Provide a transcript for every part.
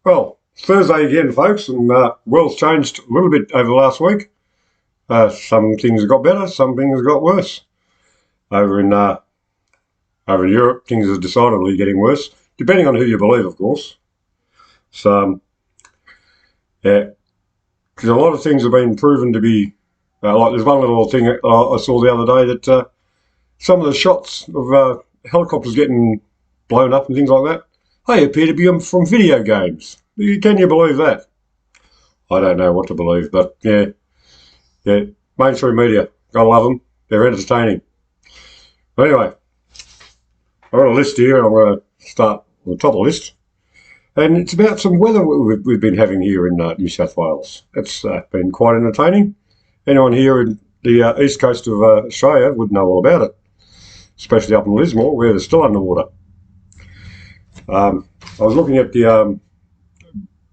Well, it's Thursday again, folks, and world's changed a little bit over the last week. Some things have got better, some things have got worse. Over in Europe, things are decidedly getting worse, depending on who you believe, of course. So, yeah, because a lot of things have been proven to be, like there's one little thing I saw the other day that some of the shots of helicopters getting blown up and things like that, they appear to be from video games. Can you believe that? I don't know what to believe, but yeah, mainstream media, gotta love them. They're entertaining. But anyway, I've got a list here, and I'm going to start on the top of the list. And it's about some weather we've been having here in New South Wales. It's been quite entertaining. Anyone here in the east coast of Australia would know all about it, especially up in Lismore, where they're still underwater. I was looking at the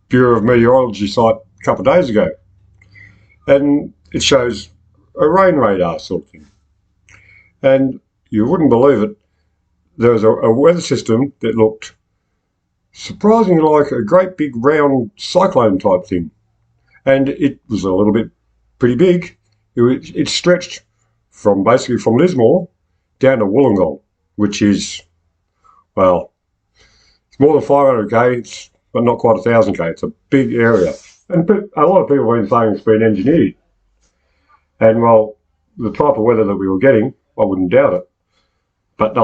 Bureau of Meteorology site a couple of days ago, and it shows a rain radar sort of thing. And you wouldn't believe it, there was a weather system that looked surprisingly like a great big round cyclone type thing. And it was a little bit pretty big. It stretched basically from Lismore down to Wollongong, which is, well, it's more than 500k, but not quite 1,000k. It's a big area. And a lot of people have been saying it's been engineered. And, well, the type of weather that we were getting, I wouldn't doubt it. But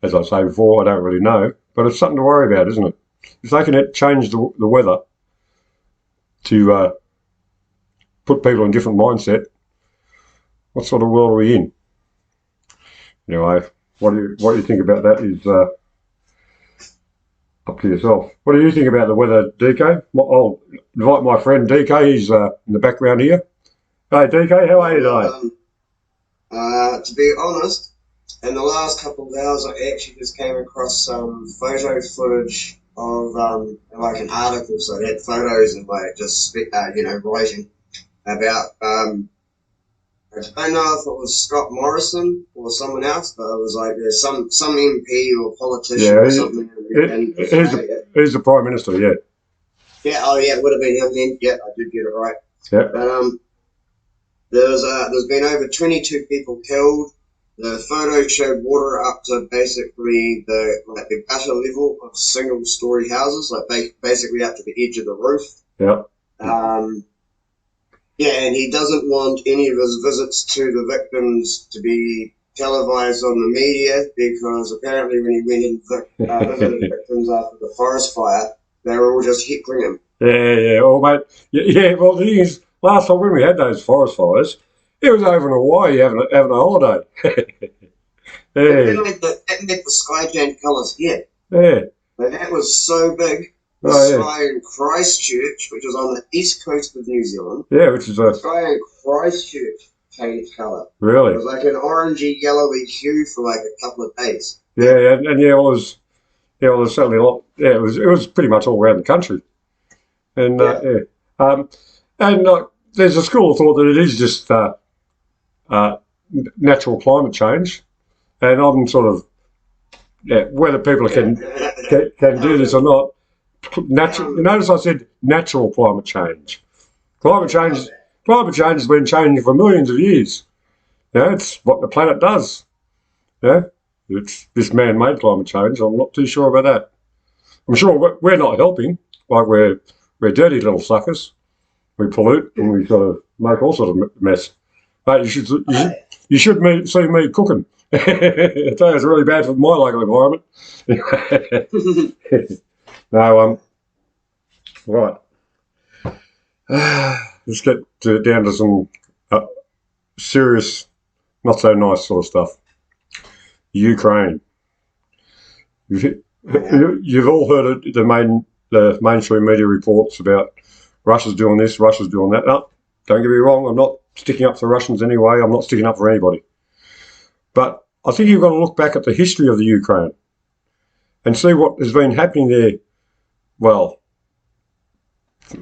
as I say before, I don't really know. But it's something to worry about, isn't it? If they can change the weather to put people in a different mindset, what sort of world are we in? Anyway, what do you think about that is up to yourself. What do you think about the weather, DK? I'll invite my friend DK. He's in the background here. Hey, DK, how are you today? To be honest, in the last couple of hours, I actually just came across some photo footage of like an article. So it had photos of like just writing about I don't know if it was Scott Morrison or someone else, but it was like there's some MP or politician or something in Australia. He's the Prime Minister, yeah. Yeah, oh yeah, it would have been him then. Yeah, I did get it right. Yeah. But there's been over 22 people killed. The photo showed water up to basically the gutter level of single-story houses, like basically up to the edge of the roof. Yeah. Yeah, and he doesn't want any of his visits to the victims to be televised on the media because apparently when he went and visited victims after the forest fire, they were all just heckling him. Yeah. Well, mate, yeah. Well, the thing is, last time when we had those forest fires, it was over in Hawaii having a holiday. It met the Skyjane colours here. Yeah. But that was so big. The sky in Christchurch, which is on the east coast of New Zealand. Yeah, which is the sky in Christchurch changed colour. Really? It was like an orangey, yellowy hue for like a couple of days. Yeah, and it was certainly a lot. Yeah, it was pretty much all around the country. And there's a school of thought that it is just natural climate change, and I'm sort of whether people can do this or not. Notice I said natural climate change. Climate change has been changing for millions of years. It's what the planet does. It's this man-made climate change. I'm not too sure about that. I'm sure we're not helping. Like we're dirty little suckers. We pollute and we sort of make all sorts of mess. Mate, you should see me cooking. I tell you, it's really bad for my local environment. No, right. Let's get down to some serious, not so nice sort of stuff. Ukraine. You've all heard it, the mainstream media reports about Russia's doing this, Russia's doing that. No, don't get me wrong, I'm not sticking up for Russians anyway. I'm not sticking up for anybody. But I think you've got to look back at the history of the Ukraine and see what has been happening there, well,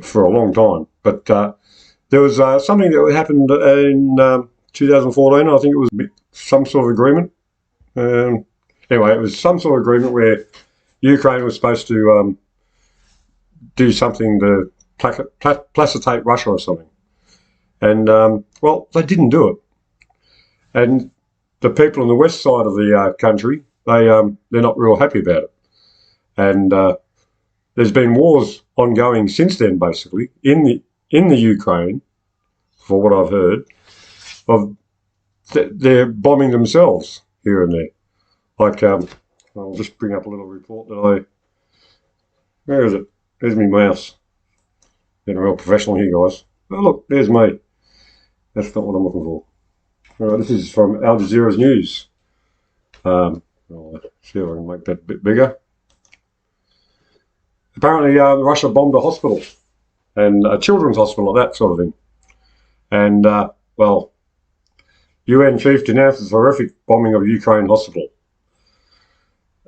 for a long time. But there was something that happened in 2014. I think it was some sort of agreement. Anyway, it was some sort of agreement where Ukraine was supposed to do something to placitate Russia or something. And, well, they didn't do it. And the people on the west side of the country, they're not real happy about it. And there's been wars ongoing since then, basically, in the Ukraine, for what I've heard, of they're bombing themselves here and there. Like, I'll just bring up a little report that where is it? There's my mouse. Getting real professional here, guys. Oh, look, there's me. That's not what I'm looking for. All right, this is from Al Jazeera's news. I'll see if I can make that a bit bigger. Apparently, Russia bombed a hospital and a children's hospital, that sort of thing. And, well, UN chief denounces horrific bombing of Ukraine hospital.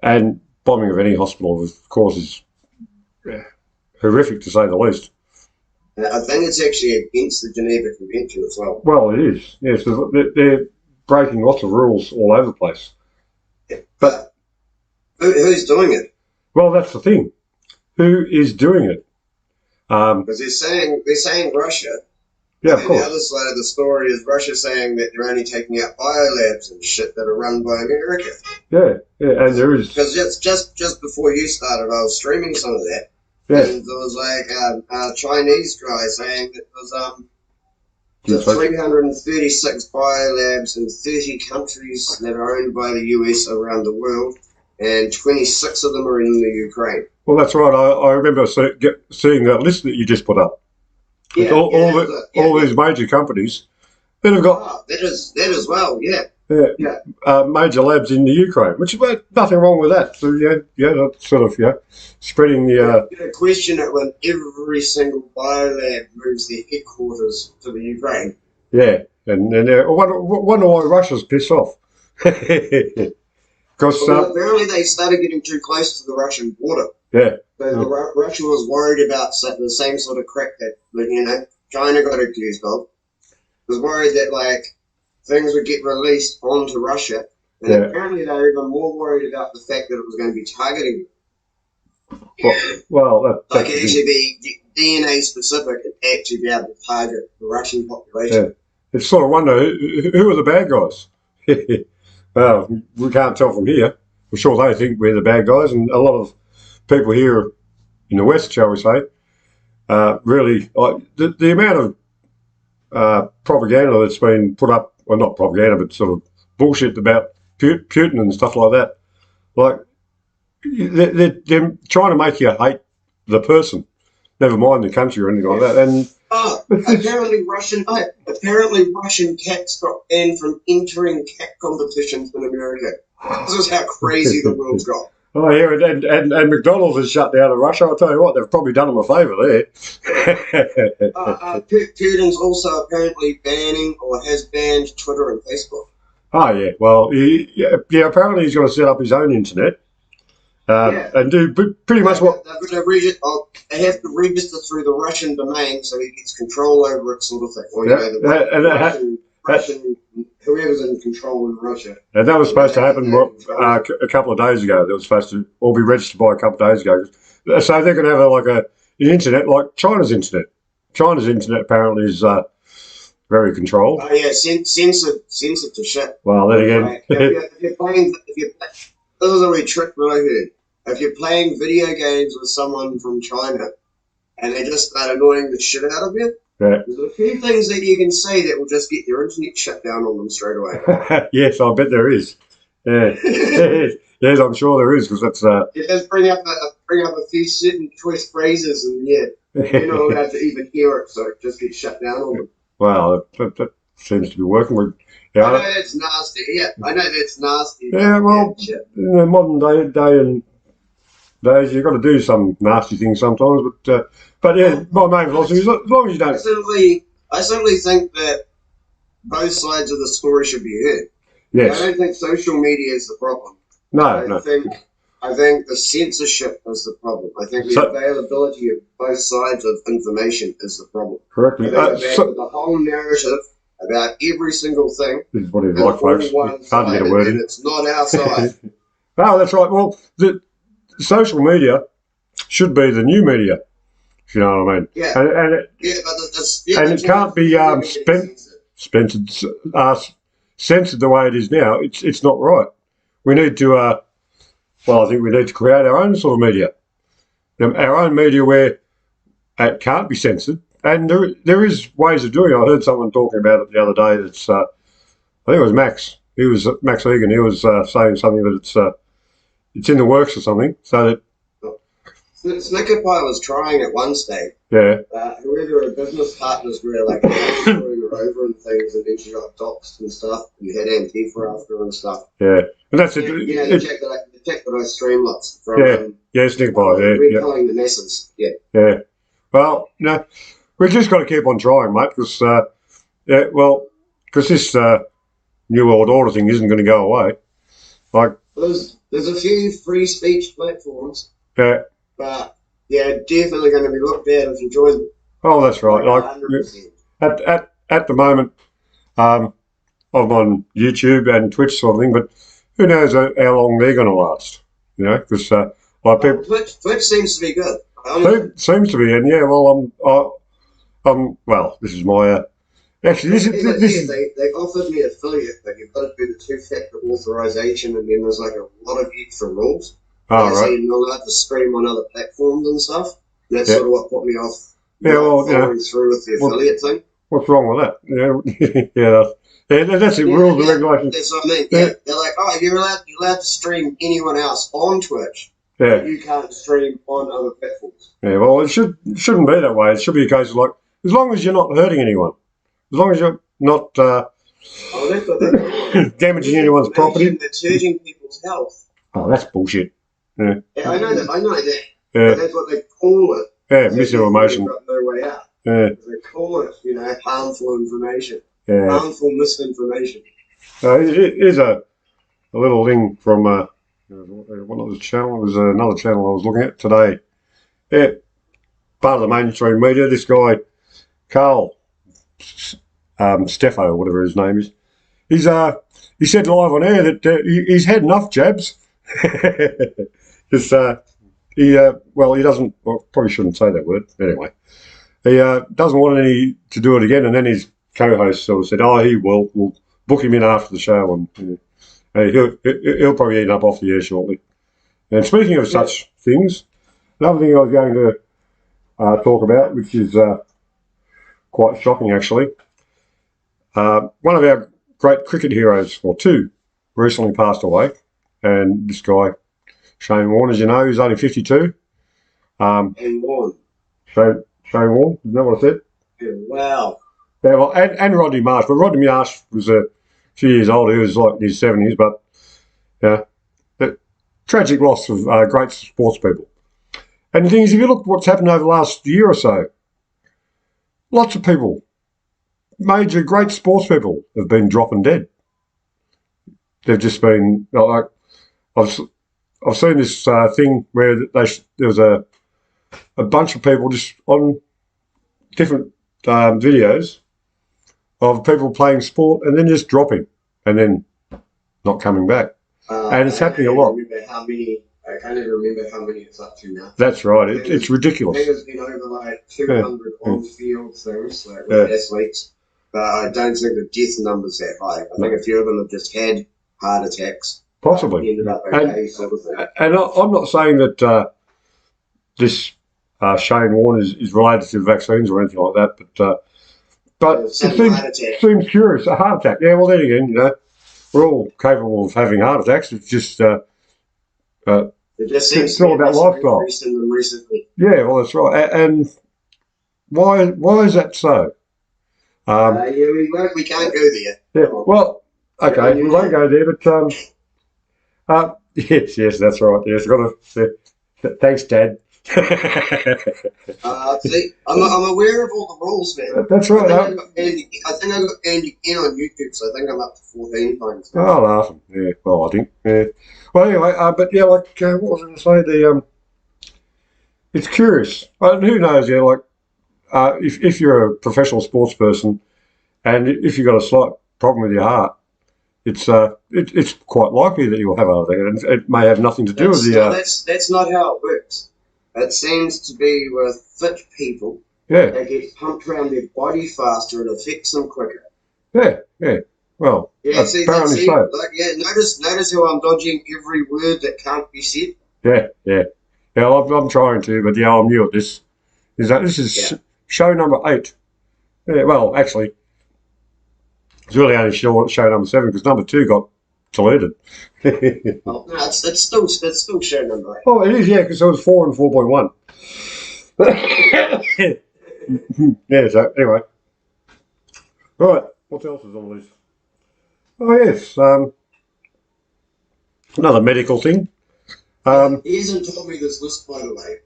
And bombing of any hospital, of course, is horrific to say the least. I think it's actually against the Geneva Convention as well. Well, it is. Yes, they're breaking lots of rules all over the place. But who's doing it? Well, that's the thing. Who is doing it? Because they're saying Russia. Yeah, of course. The other side of the story is Russia saying that they're only taking out biolabs and shit that are run by America. Yeah, and there is. Because just before you started, I was streaming some of that. Yeah. And there was like a Chinese guy saying that there was 336 biolabs in 30 countries that are owned by the US around the world, and 26 of them are in the Ukraine. Well, that's right. I remember seeing that list that you just put up. Yeah, all these major companies that have got that as well. Yeah. Major labs in the Ukraine, which is nothing wrong with that. So that's sort of spreading the. A question that when every single biolab moves their headquarters to the Ukraine. Yeah, and I wonder why Russia's pissed off. Because apparently they started getting too close to the Russian border. Yeah. So Russia was worried about the same sort of crap that China got accused of. Was worried that like things would get released onto Russia, and apparently they were even more worried about the fact that it was going to be targeting. Well, like it actually be DNA specific and actually be able to target the Russian population. Yeah. It's sort of wonder who are the bad guys. Well, we can't tell from here. I'm sure they think we're the bad guys, and a lot of people here in the West, shall we say, really the amount of propaganda that's been put up, well, not propaganda, but sort of bullshit about Putin and stuff like that. Like they're trying to make you hate the person, never mind the country or anything like that. And apparently Russian cats got banned from entering cat competitions in America. This is how crazy the world's got. Oh, yeah, and McDonald's has shut down in Russia. I'll tell you what, they've probably done them a favour there. Putin's also apparently banning or has banned Twitter and Facebook. Oh, yeah. Well, apparently he's going to set up his own internet and do pretty much what... They have to register through the Russian domain so he gets control over it, sort of thing. Or, Russian, whoever's in control in Russia. And that was supposed to happen a couple of days ago. That was supposed to all be registered by a couple of days ago. So they're going to have an internet like China's internet. China's internet apparently is very controlled. Oh yeah, censored to shit. Well, then again, this is a wee trick that I heard. If you're playing video games with someone from China and they just start annoying the shit out of you, there's a few things that you can say that will just get your internet shut down on them straight away. Yes, I bet there is. Yeah. Yes, I'm sure there is, because that's. It does bring up a few certain choice phrases, and you're not allowed to even hear it, so it just gets shut down on them. Well, that seems to be working. I know that's nasty. Yeah, I know that's nasty. Yeah, well, in the modern days, you've got to do some nasty things sometimes, but yeah, my main philosophy is as long as you don't. I certainly think that both sides of the story should be heard. Yes. I don't think social media is the problem. No, I think the censorship is the problem. I think the availability of both sides of information is the problem. Correctly. The whole narrative about every single thing. This is what it's like, folks. It's hard to get a word in. It's not our side. No, that's right. Well, the social media should be the new media. if you know what I mean. Yeah. And it, Yeah, but and it can't be censored the way it is now. It's not right. We need to, well, I think we need to create our own sort of media. Our own media where it can't be censored. And there is ways of doing it. I heard someone talking about it the other day. That's I think it was Max. He was Max Egan. He was saying something that it's in the works or something. So that Snicker Pie was trying at one stage. yeah, Whoever her business partners were like screwing her over and things, and then she got doxxed and stuff. You had Antifa after her and stuff. yeah, and that's it. You know, the check that I stream lots from. Snicker Pie. Repelling the masses. Yeah. Yeah. Well, no, we've just got to keep on trying, mate. Because this New World Order thing isn't going to go away. Like there's a few free speech platforms. Yeah. But definitely going to be looked at if you join them. Oh, that's right. Like 100%. At the moment, I'm on YouTube and Twitch sort of thing, but who knows how long they're going to last? You know, because people. Twitch seems to be good. Seems to be, and yeah. Well, well, this is my. Actually, this is. They offered me affiliate, but you've got to do the two-factor authorization, and then there's like a lot of extra rules. Oh, so right. you're not allowed to stream on other platforms and stuff. That's sort of what put me off. Following through with the affiliate thing. What's wrong with that? Yeah, that's it. Rules and regulations. That's what I mean. Yeah. They're like, oh, you're allowed to stream anyone else on Twitch. Yeah. But you can't stream on other platforms. Yeah. Well, it shouldn't be that way. It should be a case of like, as long as you're not hurting anyone, as long as you're not damaging anyone's property. That's hurting people's health. Oh, that's bullshit. Yeah. I know that. Yeah. But that's what they call it. Yeah, misinformation. Got no way out. Yeah. They call it, harmful information. Yeah. Harmful misinformation. Here's a little thing from one of the channel. It was another channel I was looking at today. Yeah, part of the mainstream media. This guy, Carl Steffo, whatever his name is, he said live on air that he's had enough jabs. Because he doesn't. Well, probably shouldn't say that word. Anyway, he doesn't want any to do it again. And then his co-host sort of said, "Oh, he will. We'll book him in after the show, and he'll probably end up off the air shortly." And speaking of such things, another thing I was going to talk about, which is quite shocking actually. One of our great cricket heroes, or two, recently passed away, and this guy, Shane Warne, as you know, he's only 52. And Warne. Shane Warne, isn't that what I said? Yeah, wow. Yeah, well, and Rodney Marsh. But Rodney Marsh was a few years older. He was like in his 70s, but tragic loss of great sports people. And the thing is, if you look at what's happened over the last year or so, lots of people, major great sports people, have been dropping dead. They've just been like, I've seen this thing where there was a bunch of people just on different videos of people playing sport and then just dropping and then not coming back. And it's happening a lot. I can't even remember how many it's up to now. That's right. It's ridiculous. I think it's been over like 200 on-field things, like with athletes. But I don't think the death number's that high. I think a few of them have just had heart attacks. Possibly. Ended up okay, sort of thing. And I'm not saying that this Shane Warne is related to vaccines or anything like that, but it seems curious. A heart attack. Yeah, well, then again, we're all capable of having heart attacks. It's just it just seems it's all about lifestyle. Recently. Yeah, well, that's right. And why is that so? We can't go there. Yeah. Well, okay, we won't go there, but yes, that's right. Yes, I've got to. Thanks, Dad. See, I'm aware of all the rules, man. That's right. I think I got Andy in on YouTube, so I think I'm up to 14 times. Oh, laughing. Yeah. Well, I think. Yeah. Well, anyway, but yeah, like what was I going to say? It's curious. Who knows? Yeah, like if you're a professional sports person, and if you've got a slight problem with your heart, it's quite likely that you'll have a heart attack, and it may have nothing to do with the. That's not how it works. It seems to be with fit people. Yeah, They get pumped around their body faster. It affects them quicker. yeah. Well, Yeah, see that. apparently See, so. like, yeah. Notice how I'm dodging every word that can't be said. Yeah. Yeah, I'm trying to, but yeah, I'm new at this. This is Yeah. show number 8. Yeah, well, actually, it's really only show number 7 because number 2 got deleted. Oh, no, it's still show number 8. Oh, it is, yeah, because it was 4 and 4.1. Yeah, so anyway. Right, what else is on the list? Oh, yes, another medical thing. He hasn't told me this list, by the way.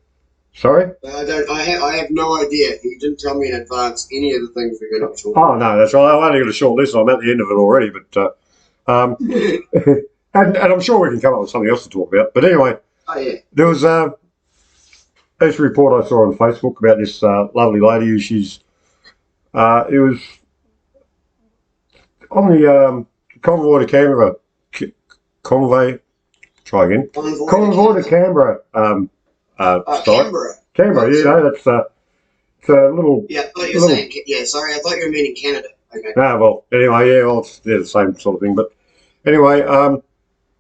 Sorry? I have no idea. He didn't tell me in advance any of the things we're going to be talking Oh, no, that's right. I've only got a short list. I'm at the end of it already, but about. and I'm sure we can come up with something else to talk about. But anyway, Oh, yeah. there was this report I saw on Facebook about this lovely lady who it was on the convoy to Canberra, convoy, try again, convoy to Canberra site. Canberra. Canberra, you know, that's it's a little. Yeah, I thought you were saying. Yeah, sorry, I thought you were meaning Canada. Okay. Well, anyway, yeah, well, it's the same sort of thing. But anyway,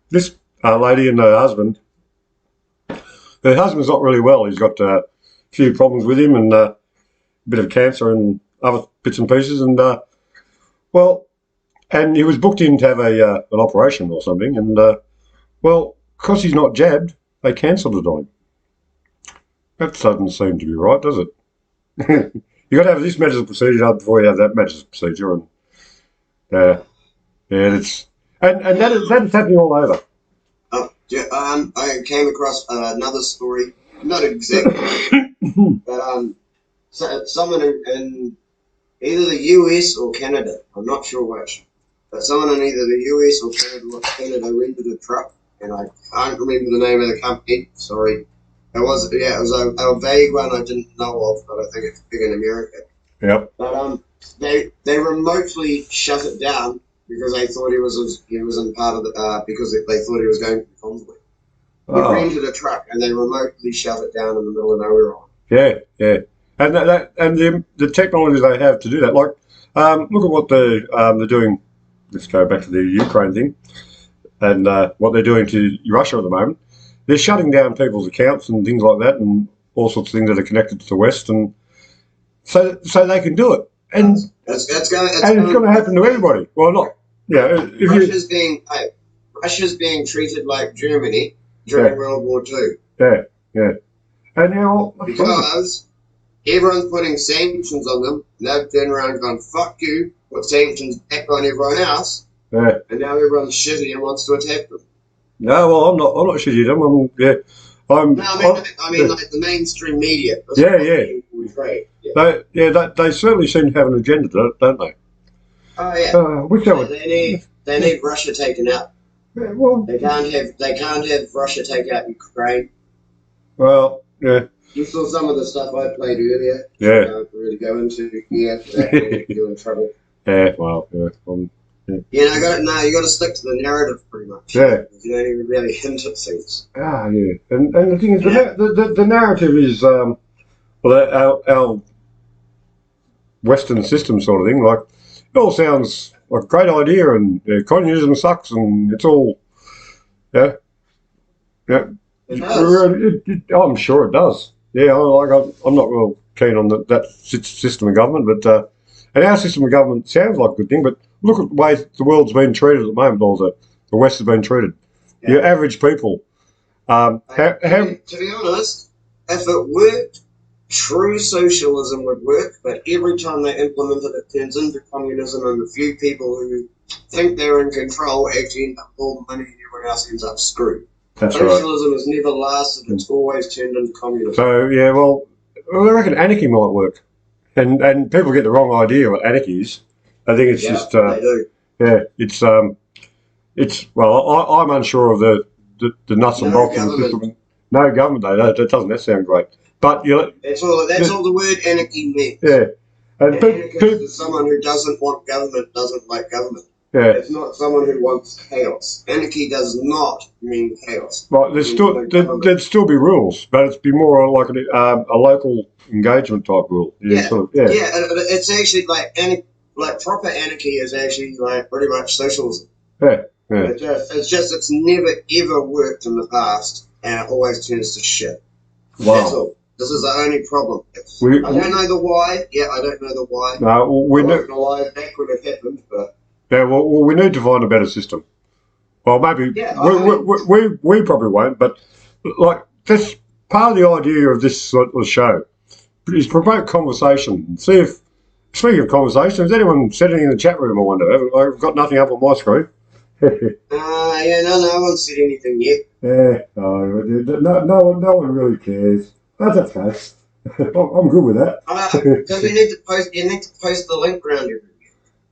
this lady and her husband's not really well. He's got a few problems with him and a bit of cancer and other bits and pieces. And well, and he was booked in to have an operation or something. And well, because he's not jabbed, they cancelled it on him. That doesn't seem to be right, does it? You got to have this medical procedure done before you have that medical procedure, and yeah, it's and that is happening all over. Yeah, I came across another story, not exactly, but someone in either the US or Canada, I'm not sure which, but someone in either the US or Canada rented a truck, and I can't remember the name of the company. Sorry. It was a vague one I didn't know of, but I think it's big in America. Yep. But they remotely shut it down because they thought he was in part of the because they thought he was going to the convoy. He rented a truck and they remotely shut it down in the middle of nowhere. Yeah, and the technology they have to do that. Like, look at what they're doing. Let's go back to the Ukraine thing, and what they're doing to Russia at the moment. They're shutting down people's accounts and things like that, and all sorts of things that are connected to the West, and so they can do it. And it's going to happen to everybody. Well, not Russia's being treated like Germany during World War II. Yeah. And now because everyone's putting sanctions on them, and they've turned around and gone, "Fuck you!" Put sanctions back on everyone else. Yeah. And now everyone's shitty and wants to attack them. No, well, I'm not shitting them. I mean, like the mainstream media. Yeah. Yeah. They certainly seem to have an agenda, don't they? Oh yeah. They need Russia taken out. Yeah, well, they can't have Russia take out Ukraine. Well, yeah. You saw some of the stuff I played earlier. Yeah. I can't really go into here. You're in trouble. Yeah. Well, yeah. You got to stick to the narrative pretty much. Yeah. You don't even really hint at things. Yeah. And the thing is, the narrative is our Western system sort of thing. Like, it all sounds like a great idea, and communism sucks, and it's all, yeah. It does. I'm sure it does. Yeah, I'm not real keen on that system of government, but and our system of government sounds like a good thing, but look at the way the world's been treated at the moment, or the West has been treated. Yeah. Your average people. To be honest, if it worked, true socialism would work, but every time they implement it, it turns into communism, and the few people who think they're in control actually end up with all the money and everyone else ends up screwed. That's Socialism right. has never lasted, it's always turned into communism. So, yeah, well, I reckon anarchy might work. And people get the wrong idea what anarchy is. I think it's just... they do. Yeah, it's well, I'm unsure of the nuts and bolts of the system. No government, though. That sound great. But that's all the word anarchy means. Yeah, and anarchist is someone who doesn't want government, doesn't like government. Yeah. It's not someone who wants chaos. Anarchy does not mean chaos. Right, there'd still be rules, but it'd be more like a local engagement type rule. Yeah. It's actually like proper anarchy is actually like pretty much socialism. Yeah. It's never ever worked in the past, and it always turns to shit. Wow. That's all. This is the only problem. I don't know the why. Yeah, I don't know the why. No, we I'm not gonna lie, that could have happened, but yeah. Well, we need to find a better system. Well, maybe we probably won't, but like that's part of the idea of this sort of show is promote conversation. See if, speaking of conversation, has anyone said anything in the chat room? I wonder. I've got nothing up on my screen. No one's said anything yet. Yeah, no one really cares. That's okay. I'm good with that. Because you need to post the link around everywhere.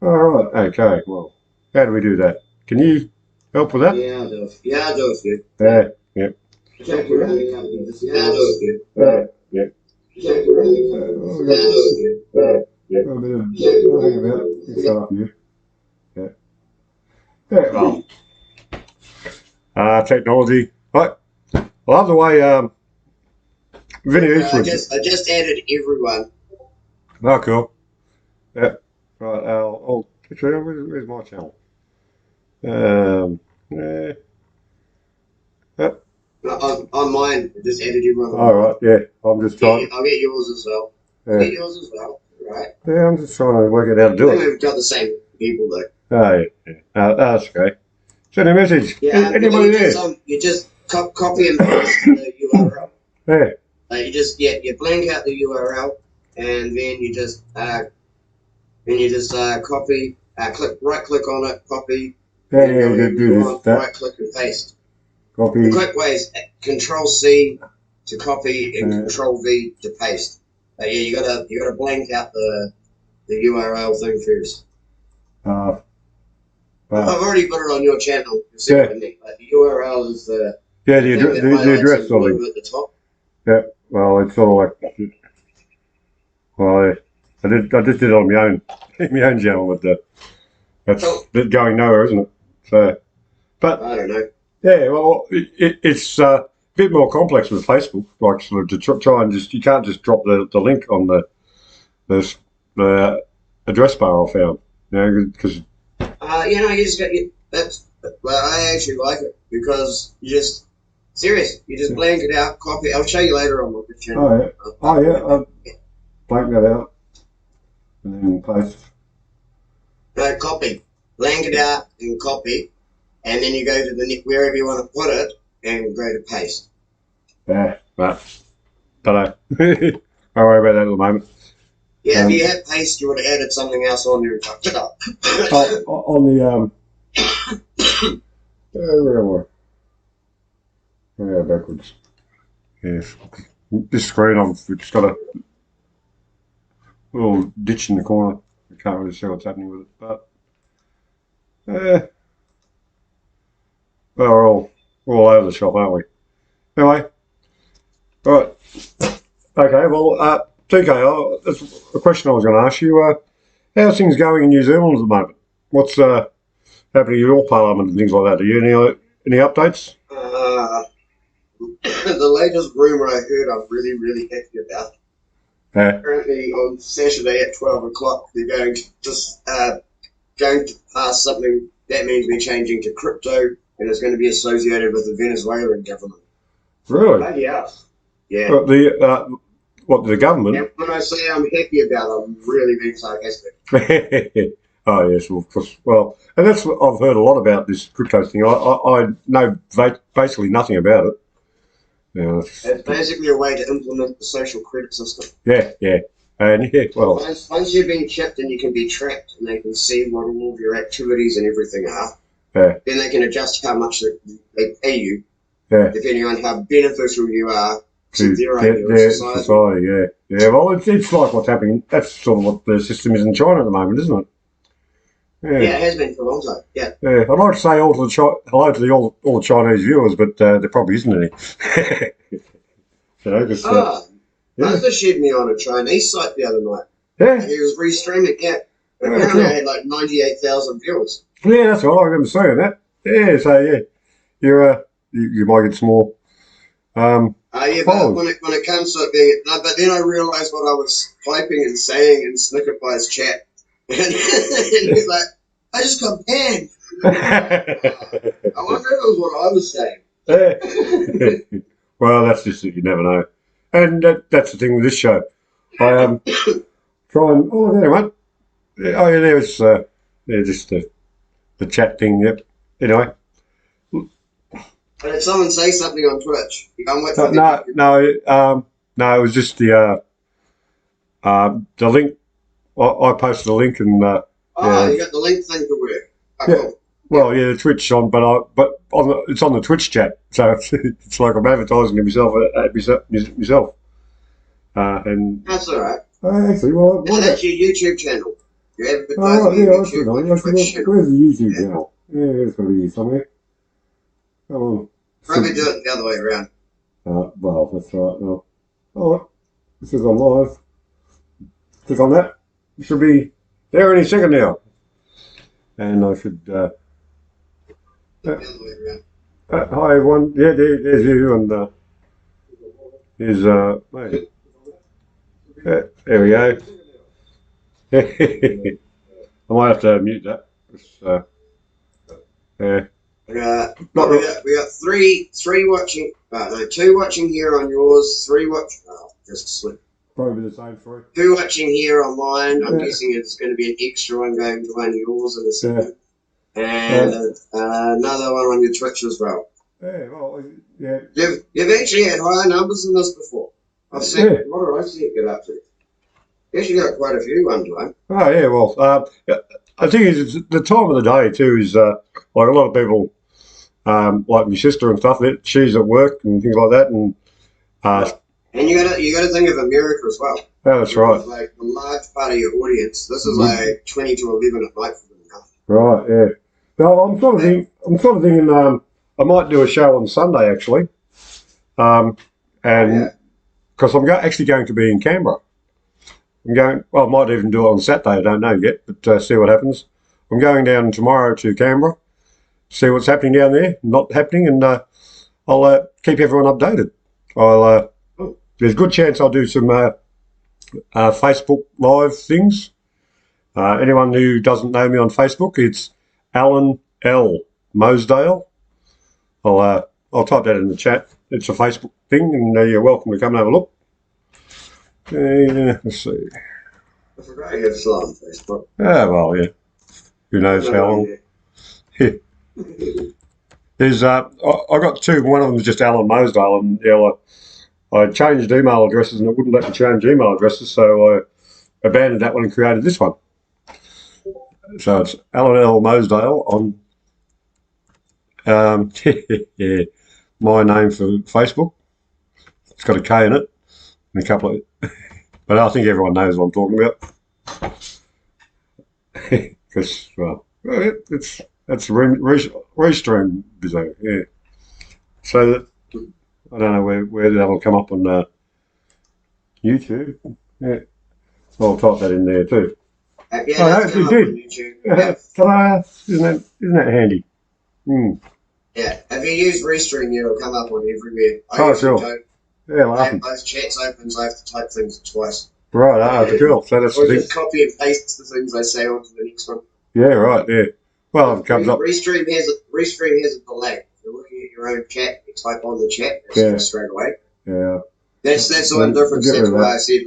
All right. Okay. Well, how do we do that? Can you help with that? Yeah, I'll do it. Yeah, I'll do it for you. Yeah. Yeah. Yeah, I'll do it for you. Yeah. Yeah. Yeah, I'll do it for you. A bit of nothing about it. It's up you. Yeah. Yeah. Well. Technology. Right. I love the way Vinny Eastwood. I just added everyone. Oh, cool. Yeah. Right. Actually, where's my channel? Yeah. Yep. On mine, I just added everyone. All right. Yeah. I'm just trying. I'll get yours as well. Yeah. I'll get yours as well. Right. Yeah. I'm just trying to work out how to do I it. think we've got the same people though. Oh, yeah. That's okay. Send a message. Yeah. Anybody there? You just copy and paste the URL. Yeah. You blank out the URL, and then you just copy. Right click on it, copy. Yeah, we could do this. Right click and paste. Copy. The quick way is Control C to copy and Control V to paste. But yeah, you gotta blank out the URL thing first. Wow. I've already put it on your channel. Yeah. But the URL is the the address sort of at the top. Yeah. Well, it's sort of like. Well, I just did it on my own channel, but that's going nowhere, isn't it? So, but I don't know. Yeah, well, it's a bit more complex with Facebook. Like, sort of to try and you can't just drop the link on the address bar I found. Because you just got that's. Well, I actually like it because you just blank it out, copy. I'll show you later on the channel. Blank that out and then paste. No, copy. Blank it out and copy, and then you go to wherever you want to put it and go to paste. Yeah, but don't worry about that at the moment. Yeah, if you had paste, you would have added something else on there and tucked it up. On the where am I? Yeah, backwards. Yes, this screen I've just got a little ditch in the corner. I can't really see what's happening with it, but we're all over the shop, aren't we? Anyway, all right. Okay, well, TK, that's a question I was going to ask you. How's things going in New Zealand at the moment? What's happening in your parliament and things like that? Are you any updates? The latest rumour I heard, I'm really, really happy about. Apparently, on Saturday at 12 o'clock, they're going to pass something that means we're changing to crypto, and it's going to be associated with the Venezuelan government. Really? Yeah. The government? And when I say I'm happy about it, I'm really being sarcastic. Oh yes, well, of course. Well, and that's what I've heard a lot about this crypto thing. I know basically nothing about it. It's basically a way to implement the social credit system. Yeah, and well. Once you've been chipped and you can be tracked, and they can see what all of your activities and everything are. Yeah. Then they can adjust how much they pay you. Yeah. Depending on how beneficial you are to their society. Yeah. Well, it's like what's happening. That's sort of what the system is in China at the moment, isn't it? Yeah, it has been for a long time. Yeah. I'd like to say hello to all the Chinese viewers, but there probably isn't any. Arthur shared me on a Chinese site the other night. Yeah. He was restreaming. Yeah. Apparently, I had like 98,000 viewers. Yeah, that's right. I remember saying that. Yeah, so yeah, you might get some more Yeah, but followers. when it comes to it being, no, but then I realised what I was typing and saying in Snickerpie's chat, and he's like, I just got banned. I wonder if it was what I was saying. Well, that's just it. You never know, and that's the thing with this show. I try and there, mate. Oh yeah, there's just the chat thing. Yep. Anyway, But if someone say something on Twitch, I'm waiting for no, it was just the link. I posted a link and Oh, you got the link thing to work. Oh, yeah. cool. Well, yeah, the Twitch on, but it's on the Twitch chat, so it's like I'm advertising to myself. And That's all right. actually, well, No, that's your YouTube channel. You're advertising right, your that's YouTube on good. your Twitch channel. Where's the YouTube channel? Yeah, it's got to be here somewhere. Come on. Probably do it the other way around. Well, that's right. No. Oh, this is on live. Click on that. It should be there any second now. And I should. The other way around. Hi everyone. Yeah, there's you and here's mate. There we go. I might have to mute that. Yeah. We got three watching. No, two watching here on yours. Three watch. Oh, just slip. Probably the same for you. Two watching here on mine. I'm Yeah. guessing it's going to be an extra one going to one of yours in a second. Yeah. And another one on your Twitch as well. Yeah, well, yeah. You've actually had higher numbers than this before. I've seen. Yeah. What did I see it get up to? You actually got quite a few one time. Oh yeah, well, I think it's the time of the day too. Is like a lot of people, like my sister and stuff. She's at work and things like that, and And you got to think of America as well. yeah, that's right. Like the large part of your audience. This is like 20 to 11 at night for them now. Right, yeah. No, I'm sort of thinking, I might do a show on Sunday actually, and because I'm actually going to be in Canberra. Well, I might even do it on Saturday. I don't know yet, but see what happens. I'm going down tomorrow to Canberra, see what's happening down there, not happening, and I'll keep everyone updated. There's a good chance I'll do some Facebook Live things. Anyone who doesn't know me on Facebook, it's Alan L. Mosedale. I'll type that in the chat. It's a Facebook thing, and you're welcome to come and have a look. Let's see. I forgot you have still on Facebook. Well, yeah. Who knows how long? Yeah. There's I got two. One of them is just Alan Mosedale, and I changed email addresses, and it wouldn't let me change email addresses, so I abandoned that one and created this one. So it's Alan L. Mosedale on yeah, my name for Facebook. It's got a K in it and a couple of, but I think everyone knows what I'm talking about. Because that's Restream bizarre, yeah. So that I don't know where that'll come up on YouTube. Yeah, I'll type that in there too. Yeah, it did. Yeah. Ta-da! Isn't that handy? Yeah, if you use Restream, it'll come up on everywhere. Sure. Yeah, I have both chats open, so I have to type things twice. Right, cool. So that's or the thing. just copy and paste the things I say onto the next one. Yeah, right, yeah. Well, it comes up. Restream has a delay. If you're looking at your own chat, you type on the chat, it's straight away. Yeah. That's the one difference. That's why I said,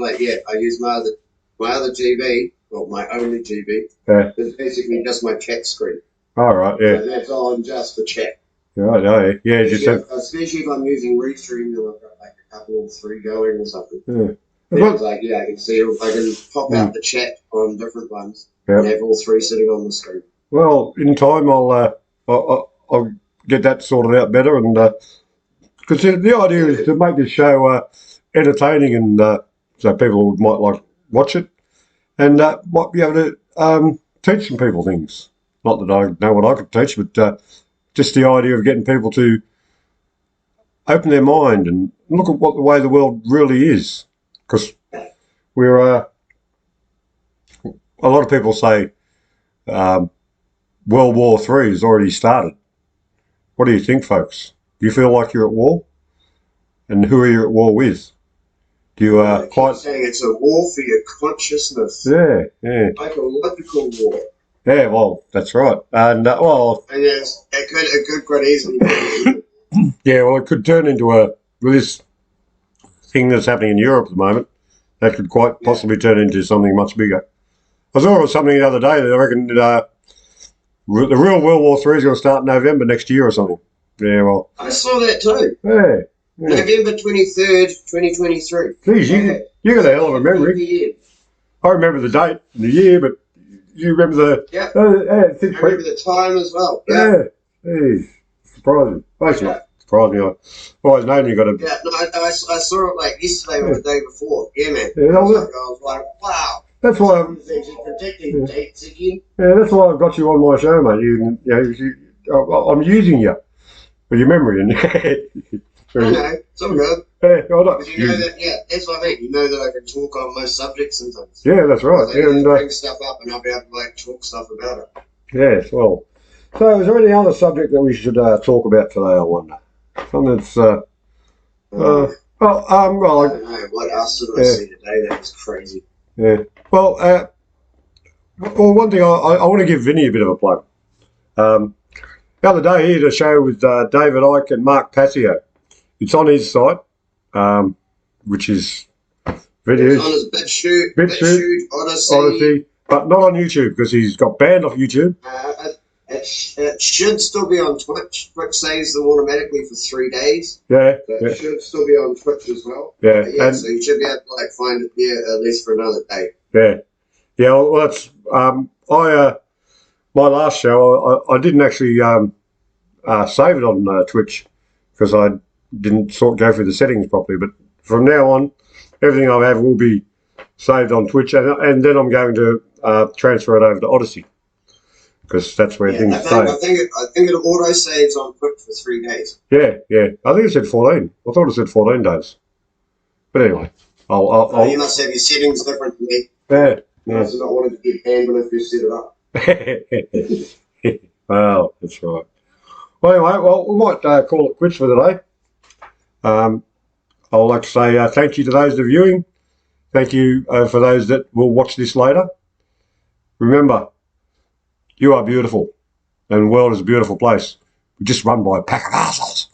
I use my other TV, well, my only TV. Yeah. It's basically just my chat screen. All right, yeah. So that's on just for chat. Right, yeah. Especially if I'm using Restream, then I've got like a couple or three going or something. Yeah. It's I can see, I can pop out the chat on different ones and have all three sitting on the screen. Well, in time, I'll get that sorted out better, and because the idea is to make the show entertaining, and so people might like watch it, and might be able to teach some people things. Not that I know what I could teach, but just the idea of getting people to open their mind and look at what the way the world really is. Because we're a lot of people say World War III has already started. What do you think, folks? Do you feel like you're at war? And who are you at war with? Do you I keep saying it's a war for your consciousness. Yeah. Psychological war. Yeah, well, that's right. And, And yes, it could quite easily be. yeah, well, it could turn into with this thing that's happening in Europe at the moment, that could quite possibly turn into something much bigger. I saw something the other day that I reckon the real World War III is going to start in November next year or something. Yeah, well. I saw that too. Yeah. November 23rd, 2023. Geez, you got a hell of a memory. I remember the date and the year, but you remember the... Yeah. I remember the time as well. Yeah. Geez, surprising. Actually, surprising. I've always known you got a... Yeah, no, I saw it like yesterday or the day before. Yeah, man. Yeah, I was like, wow. That's why I'm predicting dates again. Yeah, that's why I've got you on my show, mate. I'm using you for your memory and I know, it's all good. Yeah, you know that, that's what I mean. You know that I can talk on most subjects and things. Yeah, that's right. So and bring stuff up and I'll be able to talk stuff about it. Yes, well. So, is there any other subject that we should talk about today? I wonder. Something that's I don't know. What else did I see today that was crazy? Yeah. Well, one thing I want to give Vinny a bit of a plug. The other day he did a show with David Icke and Mark Passio. It's on his site, which is videos. It's on his BitChute, Odyssey, but not on YouTube because he's got banned off YouTube. It should still be on Twitch. Twitch saves them automatically for 3 days. Yeah. It should still be on Twitch as well. Yeah. So you should be able to find it there at least for another day. Yeah. Yeah. Well, that's my last show. I didn't actually save it on Twitch because I didn't go through the settings properly. But from now on, everything I have will be saved on Twitch, and then I'm going to transfer it over to Odyssey because that's where things save. I think it auto saves on Twitch for 3 days. Yeah. I think it said 14. I thought it said 14 days. But anyway, you must have your settings different to me. Yeah. You must not want to get banned when you set it up. Well, that's right. Well, anyway, we might call it quits for the day. I'd like to say thank you to those that are viewing. Thank you for those that will watch this later. Remember, you are beautiful, and the world is a beautiful place. We're just run by a pack of assholes.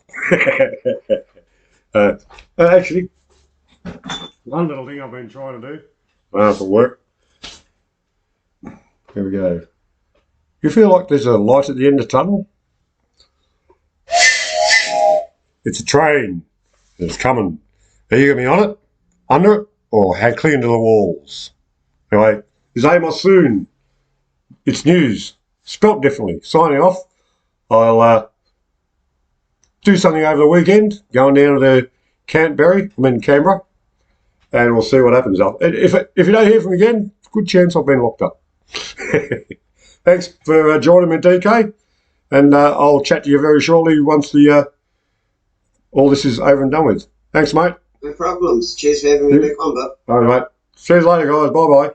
Actually, one little thing I've been trying to do for work. Here we go. You feel like there's a light at the end of the tunnel? It's a train. It's coming. Are you going to be on it, under it, or cling into the walls? Anyway, this is Amos Sewn. It's news, spelt differently. Signing off. I'll do something over the weekend, going down to Canberra, and we'll see what happens. If you don't hear from me again, good chance I've been locked up. Thanks for joining me, DK, and I'll chat to you very shortly once all this is over and done with. Thanks, mate. No problems. Cheers for having me back on, bud. All right, mate. See you later, guys. Bye-bye.